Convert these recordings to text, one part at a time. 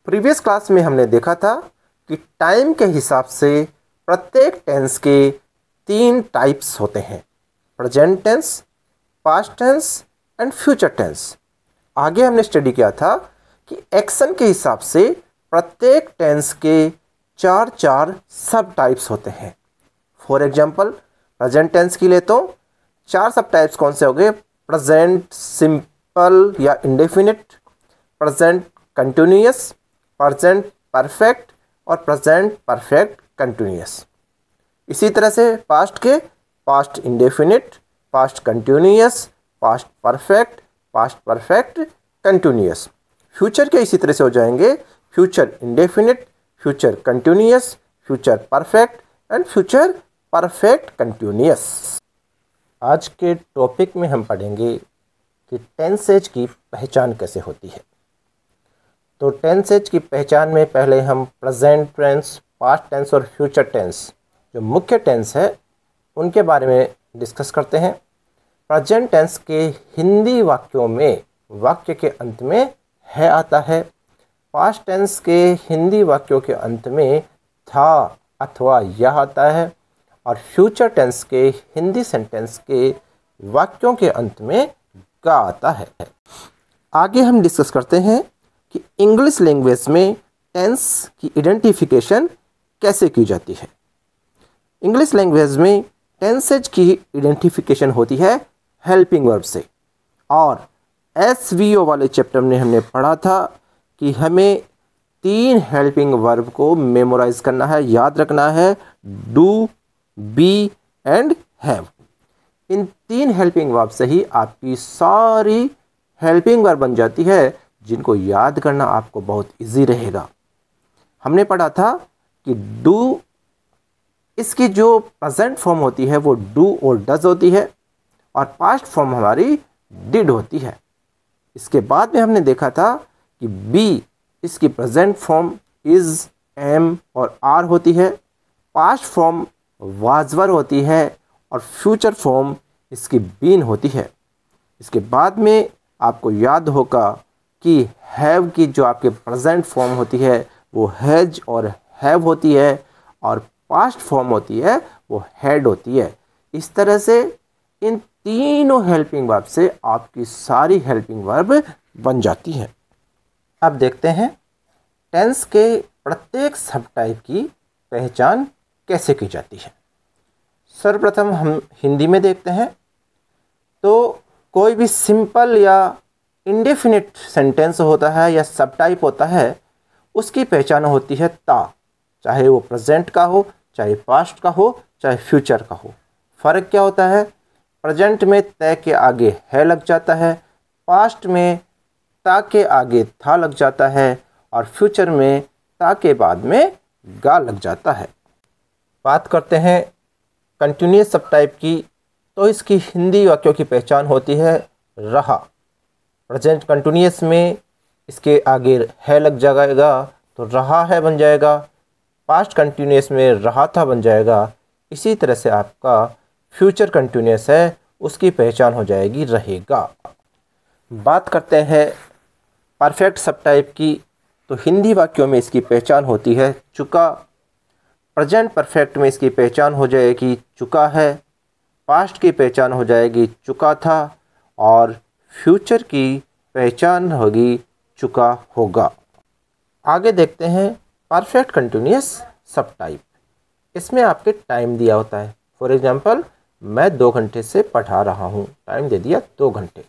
Previous class में हमने देखा था कि टाइम के हिसाब से प्रत्येक टेंस के 3 टाइप्स होते हैं, present tense, past tense and future tense. आगे हमने स्टडी किया था कि एक्शन के हिसाब से प्रत्येक टेंस के 4 सब टाइप्स होते हैं। फॉर एग्जाम्पल प्रेजेंट टेंस की ले तो 4 सब टाइप्स कौन से हो गए? प्रेजेंट सिंपल या indefinite, present continuous, present perfect और प्रेजेंट परफेक्ट कंटिन्यूअस। इसी तरह से पास्ट के past indefinite, past continuous, past perfect continuous. Future के इसी तरह से हो जाएंगे, future indefinite, future continuous, future perfect and future perfect continuous. आज के टॉपिक में हम पढ़ेंगे कि टेंसेज की पहचान कैसे होती है। तो टेंसेज की पहचान में पहले हम प्रेजेंट टेंस, पास्ट टेंस और फ्यूचर टेंस जो मुख्य टेंस है उनके बारे में डिस्कस करते हैं। प्रेजेंट टेंस के हिंदी वाक्यों में वाक्य के अंत में है आता है। पास्ट टेंस के हिंदी वाक्यों के अंत में था अथवा यह आता है और फ्यूचर टेंस के हिंदी सेंटेंस के वाक्यों के अंत में गा आता है। आगे हम डिस्कस करते हैं कि इंग्लिश लैंग्वेज में टेंस की आइडेंटिफिकेशन कैसे की जाती है। इंग्लिश लैंग्वेज में टेंसेज की आइडेंटिफिकेशन होती है हेल्पिंग वर्ब से, और एसवीओ वाले चैप्टर में हमने पढ़ा था कि हमें 3 हेल्पिंग वर्ब को मेमोराइज करना है, याद रखना है, डू, बी एंड हैव। इन 3 हेल्पिंग वर्ब से ही आपकी सारी हेल्पिंग वर्ब बन जाती है, जिनको याद करना आपको बहुत इजी रहेगा। हमने पढ़ा था कि डू, इसकी जो प्रेजेंट फॉर्म होती है वो डू और डज होती है और पास्ट फॉर्म हमारी डिड होती है। इसके बाद में हमने देखा था कि बी, इसकी प्रेजेंट फॉर्म इज, एम और आर होती है, पास्ट फॉर्म वाजवर होती है और फ्यूचर फॉर्म इसकी बीन होती है। इसके बाद में आपको याद होगा कि हैव की जो आपके प्रेजेंट फॉर्म होती है वो हैज और हैव होती है और पास्ट फॉर्म होती है वो हैड होती है। इस तरह से इन तीनों हेल्पिंग वर्ब से आपकी सारी हेल्पिंग वर्ब बन जाती है। अब देखते हैं टेंस के प्रत्येक सब टाइप की पहचान कैसे की जाती है। सर्वप्रथम हम हिंदी में देखते हैं। तो कोई भी सिंपल या इंडेफिनिट सेंटेंस होता है या सब टाइप होता है, उसकी पहचान होती है ता, चाहे वो प्रेजेंट का हो, चाहे पास्ट का हो, चाहे फ्यूचर का हो। फ़र्क क्या होता है? प्रेजेंट में तय के आगे है लग जाता है, पास्ट में ता के आगे था लग जाता है और फ्यूचर में ता के बाद में गा लग जाता है। बात करते हैं कंटिन्यूअस सब टाइप की। तो इसकी हिंदी वाक्यों की पहचान होती है रहा। प्रेजेंट कंटिन्यूअस में इसके आगे है लग जाएगा तो रहा है बन जाएगा, पास्ट कंटिन्यूअस में रहा था बन जाएगा। इसी तरह से आपका फ्यूचर कंटिन्यूअस है, उसकी पहचान हो जाएगी रहेगा। बात करते हैं परफेक्ट सब टाइप की। तो हिंदी वाक्यों में इसकी पहचान होती है चुका, प्रेजेंट परफेक्ट में इसकी पहचान हो जाएगी चुका है, पास्ट की पहचान हो जाएगी चुका था और फ्यूचर की पहचान होगी चुका होगा। आगे देखते हैं परफेक्ट कंटिन्यूअस सब टाइप। इसमें आपके टाइम दिया होता है। फॉर एग्जांपल मैं 2 घंटे से पढ़ा रहा हूँ, टाइम दे दिया 2 घंटे।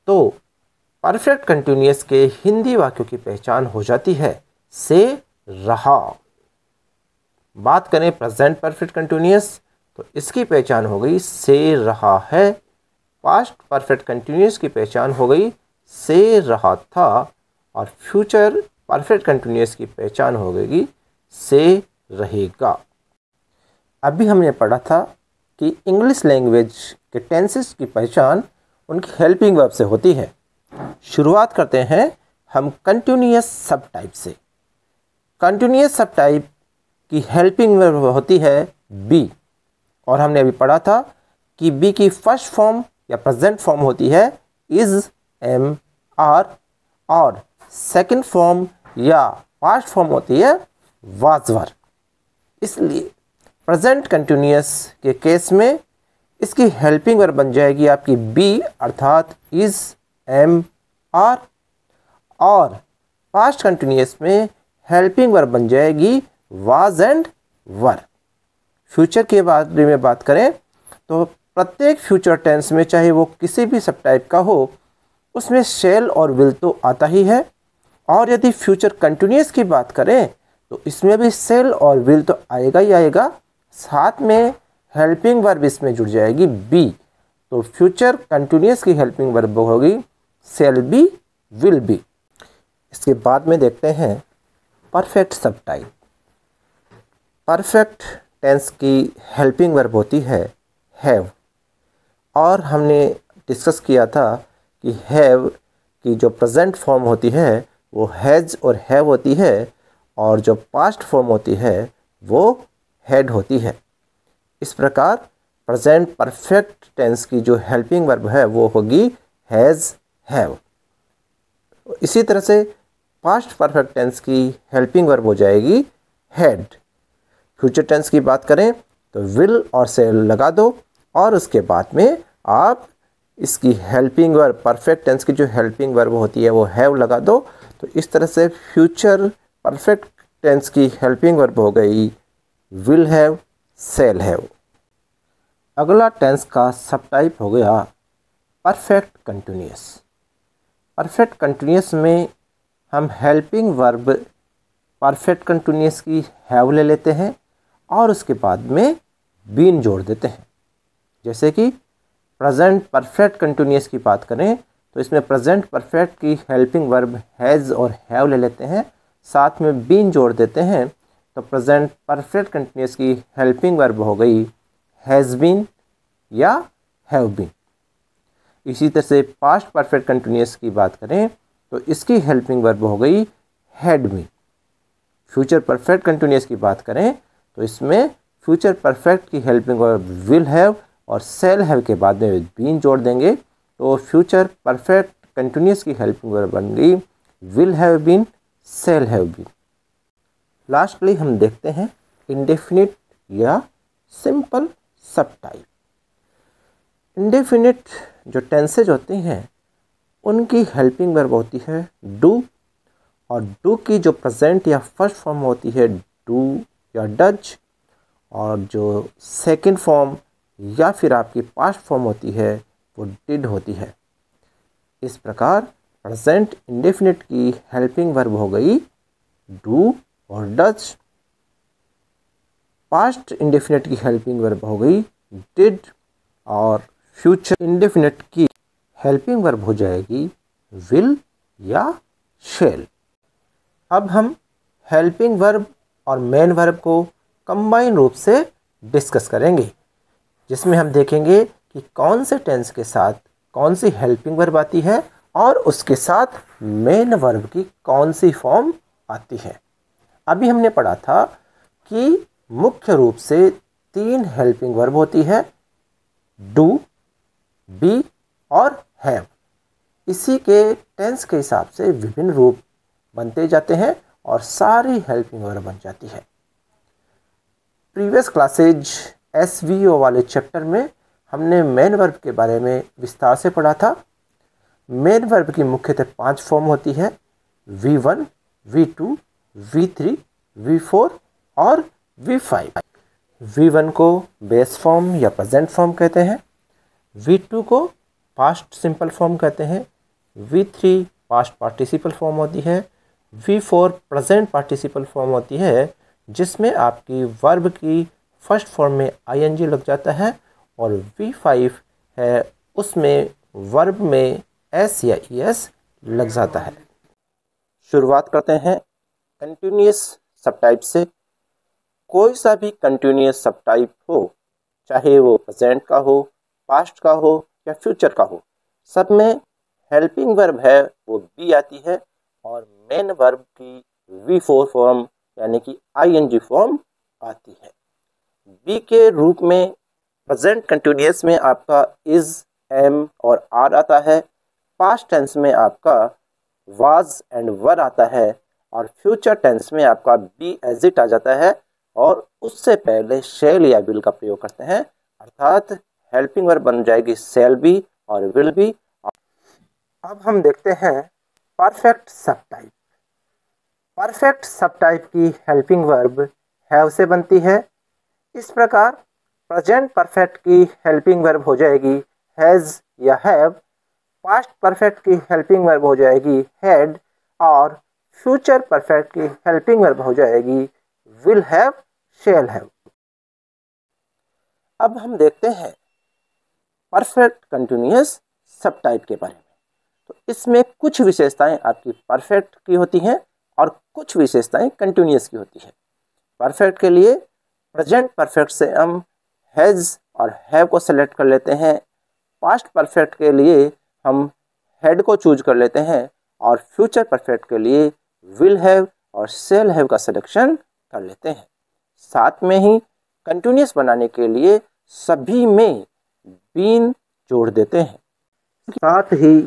तो परफेक्ट कंटिन्यूअस के हिंदी वाक्यों की पहचान हो जाती है से रहा। बात करें प्रेजेंट परफेक्ट कंटिन्यूअस, तो इसकी पहचान हो गई से रहा है। पास्ट परफेक्ट कंटिन्यूअस की पहचान हो गई से रहा था और फ्यूचर परफेक्ट कंटिन्यूअस की पहचान हो गई से रहेगा। अभी हमने पढ़ा था कि इंग्लिश लैंग्वेज के टेंसेस की पहचान उनकी हेल्पिंग वर्ब से होती है। शुरुआत करते हैं हम कंटिन्यूअस सब टाइप से। कंटिन्यूअस सब टाइप की हेल्पिंग वर्ब होती है बी, और हमने अभी पढ़ा था कि बी की फर्स्ट फॉर्म या प्रेजेंट फॉर्म होती है इज, एम, आर और सेकंड फॉर्म या पास्ट फॉर्म होती है वाज वर। इसलिए प्रेजेंट कंटिन्यूअस के केस में इसकी हेल्पिंग वर्ब बन जाएगी आपकी बी अर्थात इज, एम, आर। और पास्ट कंटिन्यूअस में हेल्पिंग वर्ब बन जाएगी वाज एंड वर। फ्यूचर के बारे में बात करें तो प्रत्येक फ्यूचर टेंस में चाहे वो किसी भी सब टाइप का हो उसमें शैल और विल तो आता ही है। और यदि फ्यूचर कंटिन्यूअस की बात करें तो इसमें भी शैल और विल तो आएगा ही आएगा, साथ में हेल्पिंग वर्ब इसमें जुड़ जाएगी बी। तो फ्यूचर कंटिन्यूअस की हेल्पिंग वर्ब होगी शैल बी, विल बी। इसके बाद में देखते हैं परफेक्ट सब टाइप। परफेक्ट टेंस की हेल्पिंग वर्ब होती है हैव। और हमने डिस्कस किया था कि हैव की जो प्रेजेंट फॉर्म होती है वो हैज़ और हैव होती है, और जो पास्ट फॉर्म होती है वो हैड होती है। इस प्रकार प्रेजेंट परफेक्ट टेंस की जो हेल्पिंग वर्ब है वो होगी हैज़, हैव। इसी तरह से पास्ट परफेक्ट टेंस की हेल्पिंग वर्ब हो जाएगी हैड। फ्यूचर टेंस की बात करें तो विल और शैल लगा दो और उसके बाद में आप इसकी हेल्पिंग वर्ब, परफेक्ट टेंस की जो हेल्पिंग वर्ब होती है वो हैव लगा दो। तो इस तरह से फ्यूचर परफेक्ट टेंस की हेल्पिंग वर्ब हो गई विल हैव, शैल हैव। अगला टेंस का सब टाइप हो गया परफेक्ट कंटिन्यूअस। परफेक्ट कंटिन्यूअस में हम हेल्पिंग वर्ब परफेक्ट कंटिन्यूअस की हैव ले लेते हैं और उसके बाद में बीन जोड़ देते हैं। जैसे कि प्रेजेंट परफेक्ट कंटिन्यूअस की बात करें तो इसमें प्रेजेंट परफेक्ट की हेल्पिंग वर्ब हैज़ और हैव ले लेते हैं, साथ में बीन जोड़ देते हैं। तो प्रेजेंट परफेक्ट कंटिन्यूअस की हेल्पिंग वर्ब हो गई हैज़ बीन या हैव बीन। इसी तरह से पास्ट परफेक्ट कंटिन्यूअस की बात करें तो इसकी हेल्पिंग वर्ब हो गई had been. Future perfect continuous की बात करें तो इसमें फ्यूचर परफेक्ट की हेल्पिंग वर्ब विल हैव और शैल हैव के बाद में बीन जोड़ देंगे तो फ्यूचर परफेक्ट कंटिन्यूअस की हेल्पिंग वर्ब बन गई will have been, shall have been. Lastly हम देखते हैं इंडेफिनिट या सिंपल सब टाइप। इंडेफिनिट जो टेंसेज होती हैं उनकी हेल्पिंग वर्ब होती है डू, और डू की जो प्रेजेंट या फर्स्ट फॉर्म होती है डू या डज, और जो सेकंड फॉर्म या फिर आपकी पास्ट फॉर्म होती है वो डिड होती है। इस प्रकार प्रेजेंट इंडेफिनिट की हेल्पिंग वर्ब हो गई डू और डज। पास्ट इंडेफिनिट की हेल्पिंग वर्ब हो गई डिड, और फ्यूचर इंडेफिनिट की हेल्पिंग वर्ब हो जाएगी विल या शैल। अब हम हेल्पिंग वर्ब और मेन वर्ब को कंबाइन रूप से डिस्कस करेंगे, जिसमें हम देखेंगे कि कौन से टेंस के साथ कौन सी हेल्पिंग वर्ब आती है और उसके साथ मेन वर्ब की कौन सी फॉर्म आती है। अभी हमने पढ़ा था कि मुख्य रूप से 3 हेल्पिंग वर्ब होती है डू, बी और हैव। इसी के टेंस के हिसाब से विभिन्न रूप बनते जाते हैं और सारी हेल्पिंग वर्ब बन जाती है। प्रीवियस क्लासेज SVO वाले चैप्टर में हमने मेन वर्ब के बारे में विस्तार से पढ़ा था। मेन वर्ब की मुख्यतः 5 फॉर्म होती है V1, V2, V3, V4 और V5। V1 को बेस फॉर्म या प्रेजेंट फॉर्म कहते हैं, V2 को पास्ट सिंपल फॉर्म कहते हैं, V3 पास्ट पार्टिसिपल फॉर्म होती है, V4 प्रेजेंट पार्टिसिपल फॉर्म होती है जिसमें आपकी वर्ब की फर्स्ट फॉर्म में ING लग जाता है, और V5 है उसमें वर्ब में S या ES लग जाता है। शुरुआत करते हैं कंटिन्यूअस सब टाइप से। कोई सा भी कंटिन्यूअस सब टाइप हो, चाहे वो प्रेजेंट का हो, पास्ट का हो या फ्यूचर का हो, सब में हेल्पिंग वर्ब है वो बी आती है और मेन वर्ब की V4 फॉर्म यानी कि ING फॉर्म आती है। बी के रूप में प्रेजेंट कंटिन्यूअस में आपका इज, एम और आर आता है। पास्ट टेंस में आपका वाज एंड वर आता है, और फ्यूचर टेंस में आपका बी एज इट आ जाता है और उससे पहले शैल या विल का प्रयोग करते हैं, अर्थात हेल्पिंग वर्ब बन जाएगी शैल बी और विल बी। अब हम देखते हैं परफेक्ट सब टाइप। परफेक्ट सब टाइप की हेल्पिंग वर्ब हैव से बनती है। इस प्रकार प्रेजेंट परफेक्ट की हेल्पिंग वर्ब हो जाएगी हैज़ या हैव, पास्ट परफेक्ट की हेल्पिंग वर्ब हो जाएगी हैड और फ्यूचर परफेक्ट की हेल्पिंग वर्ब हो जाएगी विल हैव, शैल हैव। अब हम देखते हैं परफेक्ट कंटिन्यूअस सब टाइप के बारे में। तो इसमें कुछ विशेषताएं आपकी परफेक्ट की होती हैं और कुछ विशेषताएं कंटिन्यूअस की होती है। परफेक्ट के लिए प्रेजेंट परफेक्ट से हम हैज़ और हैव को सेलेक्ट कर लेते हैं, पास्ट परफेक्ट के लिए हम हैड को चूज कर लेते हैं और फ्यूचर परफेक्ट के लिए विल हैव और शैल हैव का सिलेक्शन कर लेते हैं। साथ में ही कंटिन्यूअस बनाने के लिए सभी में बीन जोड़ देते हैं। साथ ही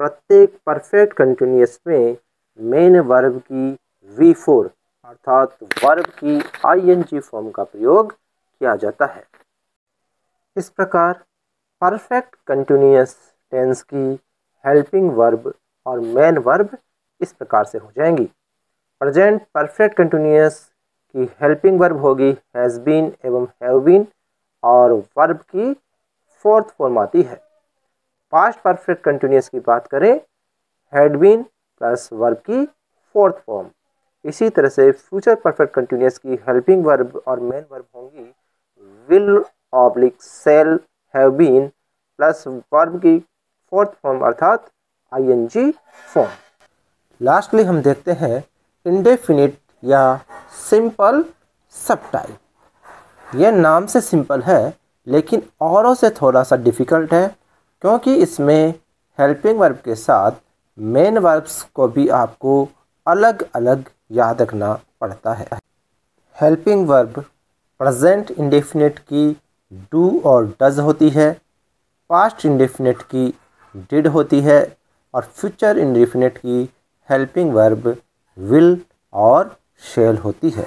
प्रत्येक परफेक्ट कंटिन्यूअस में मेन वर्ब की V4 अर्थात वर्ब की ING फॉर्म का प्रयोग किया जाता है। इस प्रकार परफेक्ट कंटिन्यूअस टेंस की हेल्पिंग वर्ब और मेन वर्ब इस प्रकार से हो जाएंगी। प्रेजेंट परफेक्ट कंटिन्यूअस की हेल्पिंग वर्ब होगी हैज़ बीन एवं हैव बीन और वर्ब की फोर्थ फॉर्म आती है। पास्ट परफेक्ट कंटिन्यूअस की बात करें हैड बीन प्लस वर्ब की फोर्थ फॉर्म। इसी तरह से फ्यूचर परफेक्ट कंटिन्यूअस की हेल्पिंग वर्ब और मेन वर्ब होंगी will oblique shall have been plus verb की फोर्थ फॉर्म अर्थात ING फॉर्म। लास्टली हम देखते हैं इंडेफिनिट या सिंपल सब टाइप। यह नाम से सिंपल है लेकिन औरों से थोड़ा सा डिफ़िकल्ट है, क्योंकि इसमें हेल्पिंग वर्ब के साथ मेन वर्ब्स को भी आपको अलग अलग याद रखना पड़ता है। हेल्पिंग वर्ब प्रेजेंट इंडेफिनिट की डू और डज होती है, पास्ट इंडेफिनिट की डिड होती है और फ्यूचर इंडेफिनिट की हेल्पिंग वर्ब विल और शैल होती है।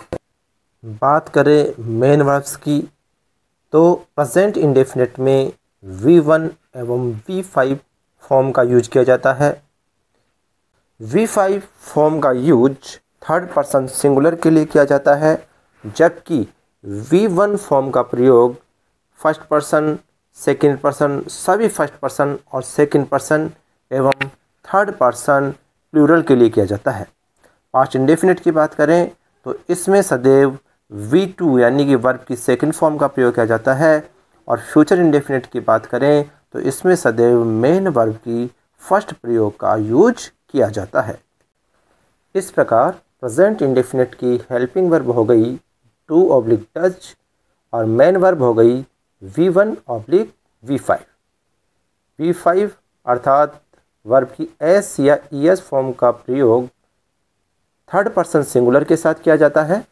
बात करें मेन वर्ब्स की तो प्रेजेंट इंडेफिनिट में V1 एवं V5 फॉर्म का यूज किया जाता है। V5 फॉर्म का यूज थर्ड पर्सन सिंगुलर के लिए किया जाता है, जबकि V1 फॉर्म का प्रयोग फर्स्ट पर्सन, सेकंड पर्सन, सभी फर्स्ट पर्सन और सेकंड पर्सन एवं थर्ड पर्सन प्लूरल के लिए किया जाता है। पास्ट इंडेफिनिट की बात करें तो इसमें सदैव V2 यानी कि वर्ब की सेकंड फॉर्म का प्रयोग किया जाता है और फ्यूचर इंडेफिनिट की बात करें तो इसमें सदैव मेन वर्ब की फर्स्ट प्रयोग का यूज किया जाता है। इस प्रकार प्रेजेंट इंडेफिनिट की हेल्पिंग वर्ब हो गई डू ऑब्लिक डज और मेन वर्ब हो गई V1 ऑब्लिक V5। V5 अर्थात वर्ब की एस या ES फॉर्म का प्रयोग थर्ड पर्सन सिंगुलर के साथ किया जाता है,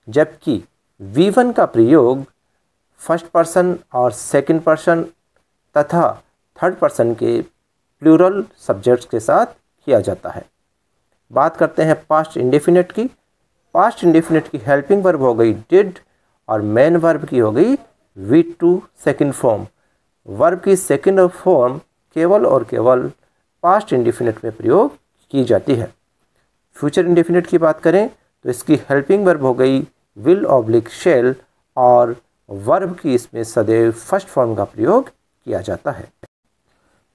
जबकि V1 का प्रयोग फर्स्ट पर्सन और सेकंड पर्सन तथा थर्ड पर्सन के प्लूरल सब्जेक्ट्स के साथ किया जाता है। बात करते हैं पास्ट इंडेफिनिट की। पास्ट इंडेफिनिट की हेल्पिंग वर्ब हो गई डिड और मेन वर्ब की हो गई V2 सेकंड फॉर्म। वर्ब की सेकंड फॉर्म केवल और केवल पास्ट इंडेफिनिट में प्रयोग की जाती है। फ्यूचर इंडेफिनिट की बात करें तो इसकी हेल्पिंग वर्ब हो गई विल ऑब्लिक शैल और वर्ब की इसमें सदैव फर्स्ट फॉर्म का प्रयोग किया जाता है।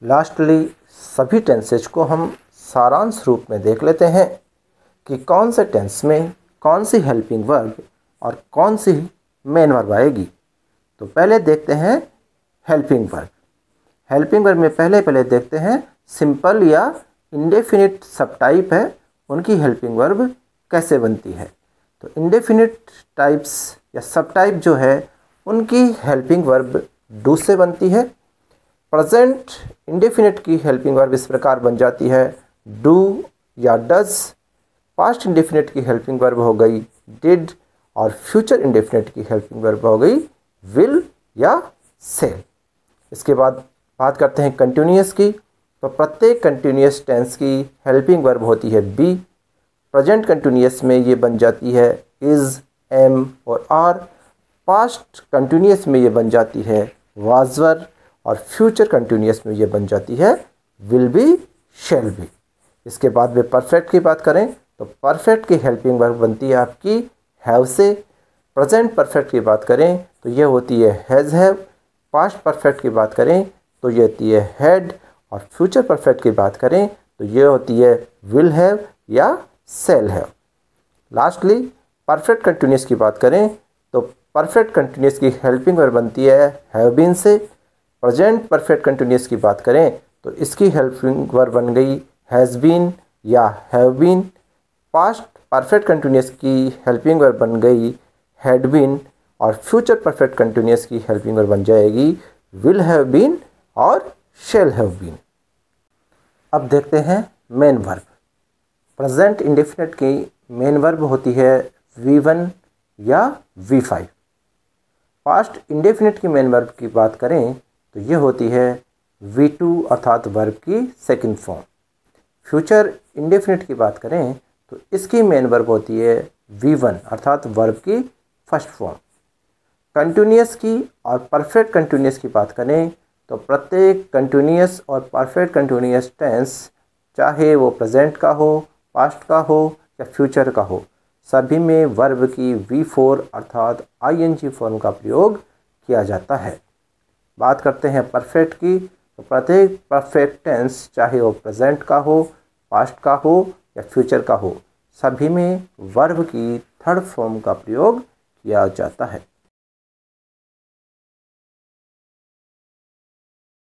लास्टली सभी टेंसेज को हम सारांश रूप में देख लेते हैं कि कौन से टेंस में कौन सी हेल्पिंग वर्ब और कौन सी मेन वर्ब आएगी। तो पहले देखते हैं हेल्पिंग वर्ब। हेल्पिंग वर्ब में पहले देखते हैं सिंपल या इंडेफिनिट सब टाइप है उनकी हेल्पिंग वर्ब कैसे बनती है। तो इंडेफिनिट टाइप्स या सब टाइप जो है उनकी हेल्पिंग वर्ब डू से बनती है। प्रेजेंट इंडेफिनिट की हेल्पिंग वर्ब इस प्रकार बन जाती है डू या डज। पास्ट इंडेफिनिट की हेल्पिंग वर्ब हो गई डिड और फ्यूचर इंडेफिनिट की हेल्पिंग वर्ब हो गई विल या सेल। इसके बाद बात करते हैं कंटिन्यूअस की। तो प्रत्येक कंटिन्यूअस टेंस की हेल्पिंग वर्ब होती है बी। प्रेजेंट कंटिन्यूअस में ये बन जाती है इज़, एम और आर। पास्ट कंटिन्यूअस में ये बन जाती है वाज वर, और फ्यूचर कंटिन्यूअस में ये बन जाती है विल बी, शैल बी। इसके बाद में परफेक्ट की बात करें तो परफेक्ट की हेल्पिंग वर्ब बनती है आपकी हैव से। प्रेजेंट परफेक्ट की बात करें तो ये होती है हैज़ हैव। पास्ट परफेक्ट की बात करें तो ये होती है हैड, और फ्यूचर परफेक्ट की बात करें तो ये होती है विल हैव या shall have. Lastly perfect continuous की बात करें तो परफेक्ट कंटिन्यूअस की हेल्पिंग वर्ब बनती है हैव बीन से। प्रेजेंट परफेक्ट कंटिन्यूअस की बात करें तो इसकी हेल्पिंग वर्ब बन गई हैज़ बीन या have been. Past perfect continuous की हेल्पिंग वर्ब बन गई हैड बीन, और फ्यूचर परफेक्ट कंटिन्यूअस की हेल्पिंग वर्ब बन जाएगी विल हैव बीन और शैल हैव बीन। अब देखते हैं मेन वर्ब। प्रेजेंट इंडेफिनिट की मेन वर्ब होती है V1 या V5। पास्ट इंडेफिनिट की मेन वर्ब की बात करें तो ये होती है V2 अर्थात वर्ब की सेकंड फॉर्म। फ्यूचर इंडेफिनिट की बात करें तो इसकी मेन वर्ब होती है V1 अर्थात वर्ब की फर्स्ट फॉर्म। कंटिन्यूअस की और परफेक्ट कंटिन्यूअस की बात करें तो प्रत्येक कंटिन्यूअस और परफेक्ट कंटिन्यूअस टेंस, चाहे वो प्रेजेंट का हो, पास्ट का हो या फ्यूचर का हो, सभी में वर्ब की V4 अर्थात ING फॉर्म का प्रयोग किया जाता है। बात करते हैं परफेक्ट की तो प्रत्येक परफेक्ट टेंस, चाहे वो प्रेजेंट का हो, पास्ट का हो या फ्यूचर का हो, सभी में वर्ब की थर्ड फॉर्म का प्रयोग किया जाता है।